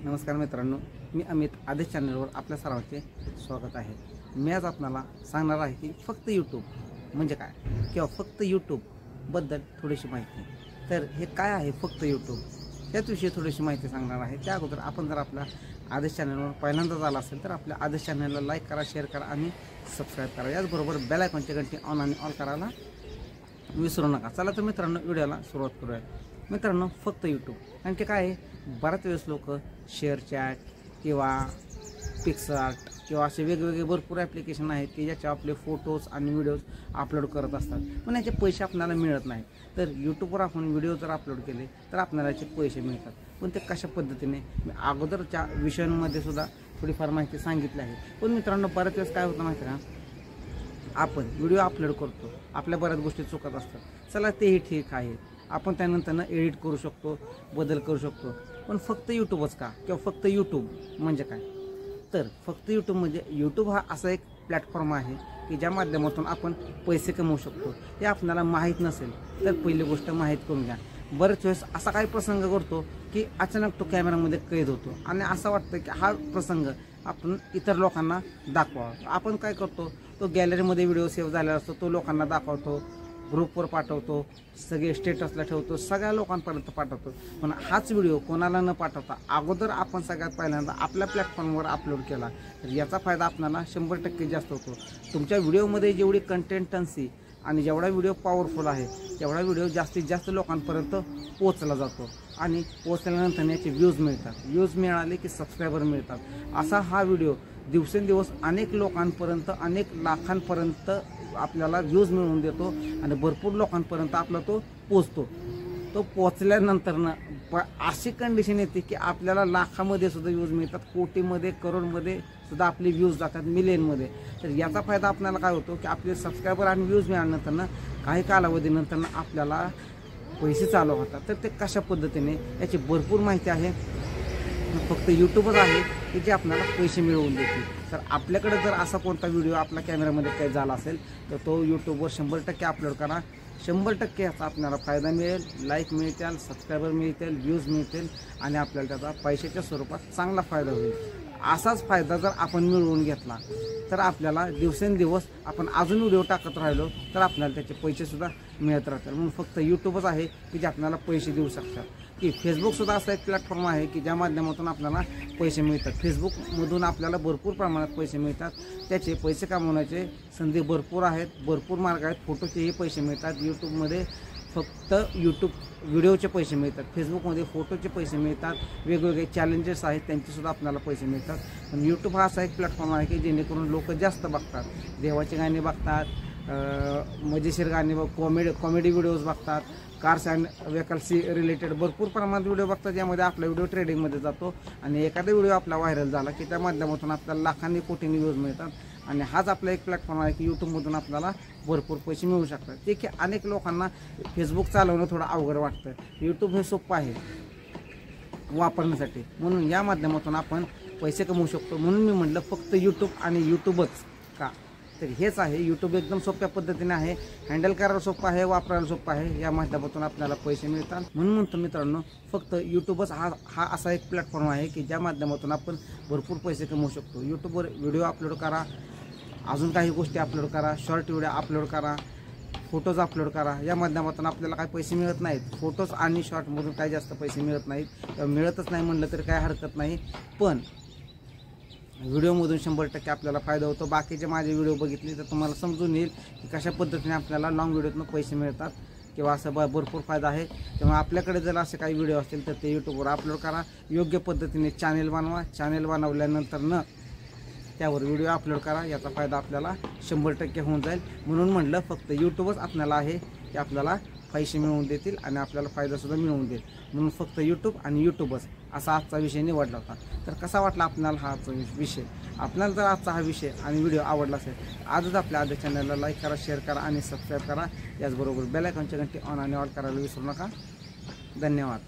नमस्कार मित्रांनो, मी अमित आदेश चॅनलवर आपल्या सर्वांचे स्वागत आहे। मी आज आपल्याला सांगणार आहे की फक्त यूट्यूब म्हणजे काय किंवा फक्त यूट्यूबबद्दल थोडीशी माहिती। तर हे काय आहे फक्त यूट्यूब याविषयी थोडीशी माहिती सांगणार आहे। त्या अगोदर आपण जर आपल्या आदेश चॅनलवर पहिल्यांदाच आला असेल तर आपल्या आदेश चॅनलला लाईक करा, शेअर करा आणि सबस्क्राईब करा। याचबरोबर बेल आयकॉनची घंटी ऑन आणि ऑल करायला विसरू नका। चला तर मित्रांनो, व्हिडिओला सुरुवात करूया। मित्रांनो, फक्त यूट्यूब कारण की काय आहे, बऱ्याच वेळेस लोक शेअर चॅट किंवा पिक्सआर्ट किंवा असे वेगवेगळे भरपूर ॲप्लिकेशन आहेत की ज्याच्या आपले फोटोज आणि व्हिडिओज अपलोड करत असतात, पण याचे पैसे आपल्याला मिळत नाही। तर यूट्यूबवर आपण व्हिडिओ जर अपलोड केले तर आपल्याला याचे पैसे मिळतात, पण ते कशा पद्धतीने मी अगोदरच्या विषयांमध्ये सुद्धा थोडीफार माहिती सांगितली आहे। पण मित्रांनो, बऱ्याच वेळेस काय होतं माहिती का, आपण व्हिडिओ अपलोड करतो, आपल्या बऱ्याच गोष्टी चुकत असतात। चला तेही ठीक आहे, आपण त्यानंतर एडिट करू शकतो, बदल करू शकतो, पण फक्त यूट्यूबच का किंवा फक्त यूट्यूब म्हणजे काय? तर फक्त यूट्यूब म्हणजे यूट्यूब हा असा एक प्लॅटफॉर्म आहे की ज्या माध्यमातून आपण पैसे कमवू शकतो। हे आपल्याला माहीत नसेल तर पहिली गोष्ट माहीत करून घ्या। बरेच वेळेस असा काही प्रसंग घडतो की अचानक तो कॅमेरामध्ये कैद होतो आणि असं वाटतं की हा प्रसंग आपण इतर लोकांना दाखवावा। आपण काय करतो, तो गॅलरीमध्ये व्हिडिओ सेव्ह झालेला असतो, तो लोकांना दाखवतो, ग्रुपवर पाठवतो, सगळे स्टेटसला ठेवतो, सगळ्या लोकांपर्यंत पाठवतो। पण हाच व्हिडिओ कोणाला न पाठवता अगोदर आपण सगळ्यात पहिल्यांदा आपल्या प्लॅटफॉर्मवर अपलोड केला तर याचा फायदा आपल्याला 100% जास्त होतो। तुमच्या व्हिडिओमध्ये जेवढी कंटेंटन्सी आणि जेवढा व्हिडिओ पॉवरफुल आहे तेवढा व्हिडिओ जास्तीत जास्त लोकांपर्यंत पोहोचला जातो आणि पोहोचल्यानंतर याचे व्ह्यूज मिळतात। व्ह्यूज मिळाले की सबस्क्रायबर मिळतात। असा हा व्हिडिओ दिवसेंदिवस अनेक लोकांपर्यंत, अनेक लाखांपर्यंत आपल्याला व्ह्यूज मिळवून देतो आणि भरपूर लोकांपर्यंत आपला तो पोचतो। तो पोचल्यानंतर अशी कंडिशन येते की आपल्याला लाखामध्ये सुद्धा व्ह्यूज मिळतात, कोटीमध्ये, करोडमध्ये सुद्धा आपले व्ह्यूज जातात, मिलियनमध्ये। तर याचा फायदा आपल्याला काय होतो की आपले सबस्क्रायबर आणि व्ह्यूज मिळाल्यानंतर काही कालावधीनंतर आपल्याला पैसे चालू होतात। तर ते कशा पद्धतीने याची भरपूर माहिती आहे। फक्त यूट्यूबच आहे की जे आपल्याला पैसे मिळवून देतील। तर आपल्याकडे जर असा कोणता व्हिडिओ आपल्या कॅमेऱ्यामध्ये काही झाला असेल तर तो यूट्यूबवर 100% अपलोड करा। 100% याचा आपल्याला फायदा मिळेल, लाईक मिळतील, सबस्क्रायबर मिळतील, व्ह्यूज मिळतील आणि आपल्याला त्याचा पैशाच्या स्वरूपात चांगला फायदा होईल। असाच फायदा जर आपण मिळवून घेतला तर आपल्याला दिवसेंदिवस आपण अजून व्हिडिओ टाकत राहिलो तर आपल्याला त्याचे पैसेसुद्धा मिळत राहतात। म्हणून फक्त यूट्यूबच आहे की जे आपल्याला पैसे देऊ शकतात। की फेसबुकसुद्धा असा एक प्लॅटफॉर्म आहे की ज्या माध्यमातून आपल्याला पैसे मिळतात। फेसबुकमधून आपल्याला भरपूर प्रमाणात पैसे मिळतात, त्याचे पैसे कमवण्याचे संधी भरपूर आहेत, भरपूर मार्ग आहेत। फोटोचेही पैसे मिळतात। यूट्यूबमध्ये फक्त यूट्यूब व्हिडिओचे पैसे मिळतात, फेसबुकमध्ये फोटोचे पैसे मिळतात, वेगवेगळे चॅलेंजेस आहेत त्यांचेसुद्धा आपल्याला पैसे मिळतात। पण यूट्यूब हा असा एक प्लॅटफॉर्म आहे की जेणेकरून लोक जास्त बघतात, देवाची गाणी बघतात, मजेशीर गाणी, कॉमेडी व्हिडिओज बघतात, कार्स अँड व्हेकल्सशी रिलेटेड भरपूर प्रमाणात व्हिडिओ बघतात, ज्यामध्ये आपला व्हिडिओ ट्रेडिंगमध्ये जातो आणि एखादा व्हिडिओ आपला व्हायरल झाला की त्या माध्यमातून आपल्याला लाखांनी कोटींनी व्ह्यूज मिळतात। आणि हाच आपला एक प्लॅटफॉर्म आहे की यूट्यूबमधून आपल्याला भरपूर पैसे मिळू शकतात। ते की अनेक लोकांना फेसबुक चालवणं थोडं अवघड वाटतं, यूट्यूब हे सोपं आहे वापरण्यासाठी, म्हणून या माध्यमातून आपण पैसे कमवू शकतो। म्हणून मी म्हटलं फक्त यूट्यूब आणि यूट्यूबच का, तर हेच आहे। यूट्यूब एकदम सोप्या पद्धतीने आहे, हँडल करायला सोपं आहे, वापरायला सोपं आहे, या माध्यमातून आपल्याला पैसे मिळतात। म्हणून म्हणतो मित्रांनो, फक्त यूट्यूबच हा असा एक प्लॅटफॉर्म आहे की ज्या माध्यमातून आपण भरपूर पैसे कमवू शकतो। यूट्यूबवर व्हिडिओ अपलोड करा, अजून काही गोष्टी अपलोड करा, शॉर्ट व्हिडिओ अपलोड करा, फोटोज अपलोड करा, या माध्यमातून आपल्याला काही पैसे मिळत नाहीत। फोटोज आणि शॉर्टमधून काही जास्त पैसे मिळत नाहीत, मिळतच नाही म्हणलं तरी काय हरकत नाही, पण व्हिडिओमधून 100% आपल्याला फायदा होतो। बाकीचे माझे व्हिडिओ बघितले तर तुम्हाला समजून येईल की कशा पद्धतीने आपल्याला लॉंग व्हिडिओतून पैसे मिळतात किंवा असं भरपूर फायदा आहे। तेव्हा आपल्याकडे जर असे काही व्हिडिओ असतील तर ते यूट्यूबवर अपलोड करा, योग्य पद्धतीने चॅनेल बनवा, चॅनेल बनवल्यानंतर त्यावर व्हिडिओ अपलोड करा, याचा फायदा आपल्याला 100% होऊन जाईल। म्हणून म्हटलं फक्त यूट्यूबच आपल्याला आहे की आपल्याला पैसे मिळवून देतील आणि आपल्याला फायदासुद्धा मिळवून देईल। म्हणून फक्त यूट्यूब आणि यूट्यूबच असा आजचा विषय निवडला होता। तर कसा वाटला आपल्याला हा आजचा विषय? आपल्याला जर आजचा हा विषय आणि व्हिडिओ आवडला असेल आजच आपल्या आदेश चॅनलला लाईक करा, शेअर करा आणि सबस्क्राईब करा। याचबरोबर बेल आयकॉनची घंटी ऑन आणि ऑल करायला विसरू नका। धन्यवाद।